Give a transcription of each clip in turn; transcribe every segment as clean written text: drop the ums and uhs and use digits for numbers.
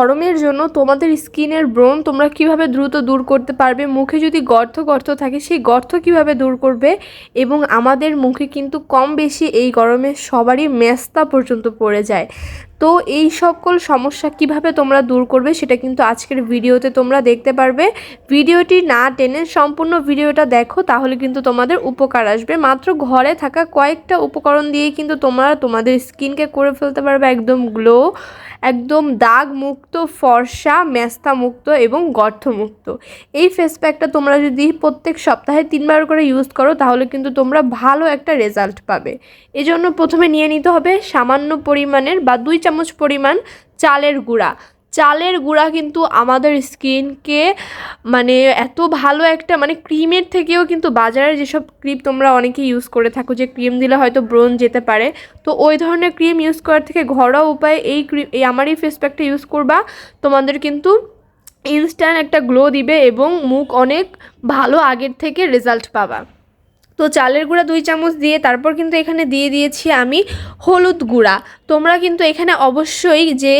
গরমের জন্য তোমাদের স্কিনের ব্রণ তোমরা কিভাবে দ্রুত দূর করতে পারবে, মুখে যদি গর্ত থাকে সেই গর্ত কিভাবে দূর করবে, এবং আমাদের মুখে কিন্তু কম বেশি এই গরমে সবারই মেস্তা পর্যন্ত পড়ে যায়। তো এই সকল সমস্যা কিভাবে তোমরা দূর করবে সেটা কিন্তু আজকের ভিডিওতে তোমরা দেখতে পারবে। ভিডিওটি না টেনে সম্পূর্ণ ভিডিওটা দেখো, তাহলে কিন্তু তোমাদের উপকার আসবে। মাত্র ঘরে থাকা কয়েকটা উপকরণ দিয়েই কিন্তু তোমরা তোমাদের স্কিনকে করে ফেলতে পারবে একদম গ্লো, একদম দাগ মুক্ত, ফর্সা, মেস্তা মুক্ত এবং গর্ত মুক্ত। এই ফেস প্যাকটা তোমরা যদি প্রত্যেক সপ্তাহে 3 বার করে ইউজ করো তাহলে কিন্তু তোমরা ভালো একটা রেজাল্ট পাবে। এজন্য প্রথমে নিয়ে নিতে হবে সামান্য পরিমাণের বা 2 চামচ পরিমাণ চালের গুঁড়া। চালের গুঁড়া কিন্তু আমাদের স্কিনকে মানে এত ভালো একটা ক্রিমের থেকেও কিন্তু বাজারে যেসব ক্রিম তোমরা অনেকেই ইউজ করে থাকো যে ক্রিম দিলে হয়তো ব্রণ যেতে পারে, তো ওই ধরনের ক্রিম ইউজ করার থেকে ঘরোয়া উপায়ে আমার এই ফেস প্যাকটা ইউজ করবা, তোমাদের কিন্তু ইনস্ট্যান্ট একটা গ্লো দিবে এবং মুখ অনেক ভালো আগের থেকে রেজাল্ট পাবা। তো চালের গুঁড়া 2 চামচ দিয়ে তারপর কিন্তু এখানে দিয়ে দিয়েছি আমি হলুদ গুঁড়া। তোমরা কিন্তু এখানে অবশ্যই যে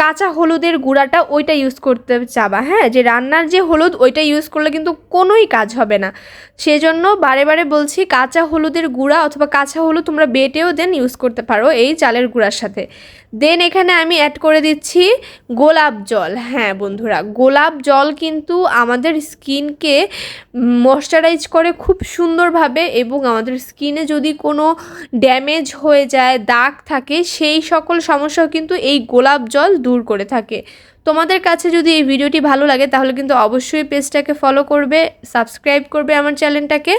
কাঁচা হলুদের গুঁড়াটা ওইটা ইউজ করতে চাবা, হ্যাঁ, যে রান্নার যে হলুদ ওইটা ইউজ করলে কিন্তু কোনোই কাজ হবে না। সেজন্য বারে বারে বলছি কাঁচা হলুদের গুঁড়া অথবা কাঁচা হলুদ তোমরা বেটেও দেন ইউজ করতে পারো এই চালের গুঁড়ার সাথে। দেন এখানে আমি অ্যাড করে দিচ্ছি গোলাপ জল। হ্যাঁ বন্ধুরা, গোলাপ জল কিন্তু আমাদের স্কিনকে ময়শ্চারাইজ করে খুব সুন্দরভাবে, এবং আমাদের স্কিনে যদি কোনো ড্যামেজ হয়ে যায়, দাগ থাকে, সেই সকল সমস্যাও কিন্তু এই গোলাপ জল দূর করে থাকে। তোমাদের কাছে যদি এই ভিডিওটি ভালো লাগে তাহলে কিন্তু অবশ্যই পেজটাকে ফলো করবে, সাবস্ক্রাইব করবে আমার চ্যানেলটাকে,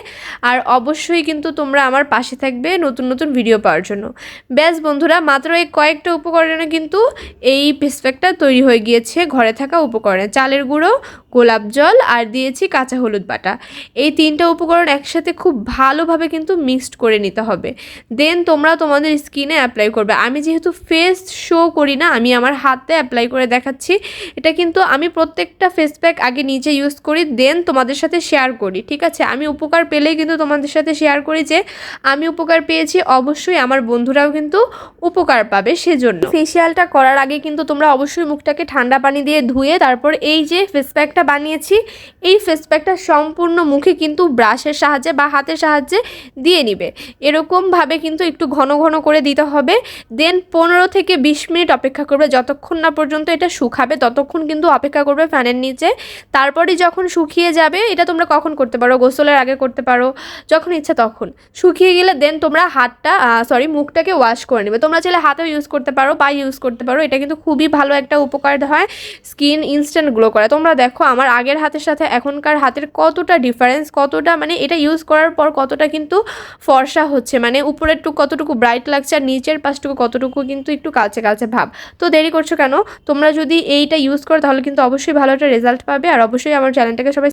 আর অবশ্যই কিন্তু তোমরা আমার পাশে থাকবে নতুন নতুন ভিডিও পাওয়ার জন্য। ব্যাস বন্ধুরা, মাত্র এই কয়েকটা উপকরণে কিন্তু এই ফেস প্যাকটা তৈরি হয়ে গিয়েছে ঘরে থাকা উপকরণে। চালের গুঁড়ো, গোলাপ জল আর দিয়েছি কাঁচা হলুদ বাটা। এই 3টা উপকরণ একসাথে খুব ভালোভাবে কিন্তু মিক্সড করে নিতে হবে। দেন তোমরা তোমাদের স্কিনে অ্যাপ্লাই করবে। আমি যেহেতু ফেস শো করি না, আমি আমার হাতে অ্যাপ্লাই করে দেখাচ্ছি। এটা কিন্তু আমি প্রত্যেকটা ফেস প্যাক আগে নিজে ইউজ করি, দেন তোমাদের সাথে শেয়ার করি, ঠিক আছে? আমি উপকার পেলেই কিন্তু তোমাদের সাথে শেয়ার করি যে আমি উপকার পেয়েছি, অবশ্যই আমার বন্ধুরাও কিন্তু উপকার পাবে। সেজন্য ফেসিয়ালটা করার আগে কিন্তু তোমরা অবশ্যই মুখটাকে ঠান্ডা পানি দিয়ে ধুয়ে তারপর এই যে ফেস প্যাকটা বানিয়েছি এই ফেস প্যাকটা সম্পূর্ণ মুখে কিন্তু ব্রাশের সাহায্যে বা হাতের সাহায্যে দিয়ে নিবে। এরকমভাবে কিন্তু একটু ঘন ঘন করে দিতে হবে। দেন 15 থেকে 20 মিনিট অপেক্ষা করবে, যতক্ষণ না পর্যন্ত এটা শুকাবে ততক্ষণ কিন্তু অপেক্ষা করবে ফ্যানের নিচে। তারপরে যখন শুকিয়ে যাবে, এটা তোমরা কখন করতে পারো, গোসলের আগে করতে পারো, যখন ইচ্ছা তখন। শুকিয়ে গেলে দেন তোমরা মুখটাকে ওয়াশ করে নেবে। তোমরা চাইলে হাতেও ইউজ করতে পারো বা ইউজ করতে পারো, এটা কিন্তু খুবই ভালো একটা উপকার হয়, স্কিন ইনস্ট্যান্ট গ্লো করে। তোমরা দেখো আমার আগের হাতের সাথে এখনকার হাতের কতটা ডিফারেন্স, কতটা এটা ইউজ করার পর কতটা কিন্তু ফর্সা হচ্ছে, উপরের টুকু কতটুকু ব্রাইট লাগছে আর নিচের পাশটুকু কতটুকু কিন্তু একটু কালচে কালচে ভাব। তো দেরি করছো কেন? তোমরা যদি এইটা ইউজ করো তাহলে কিন্তু অবশ্যই ভালো একটা রেজাল্ট পাবে। আর অবশ্যই আমার চ্যানেলটাকে সবাই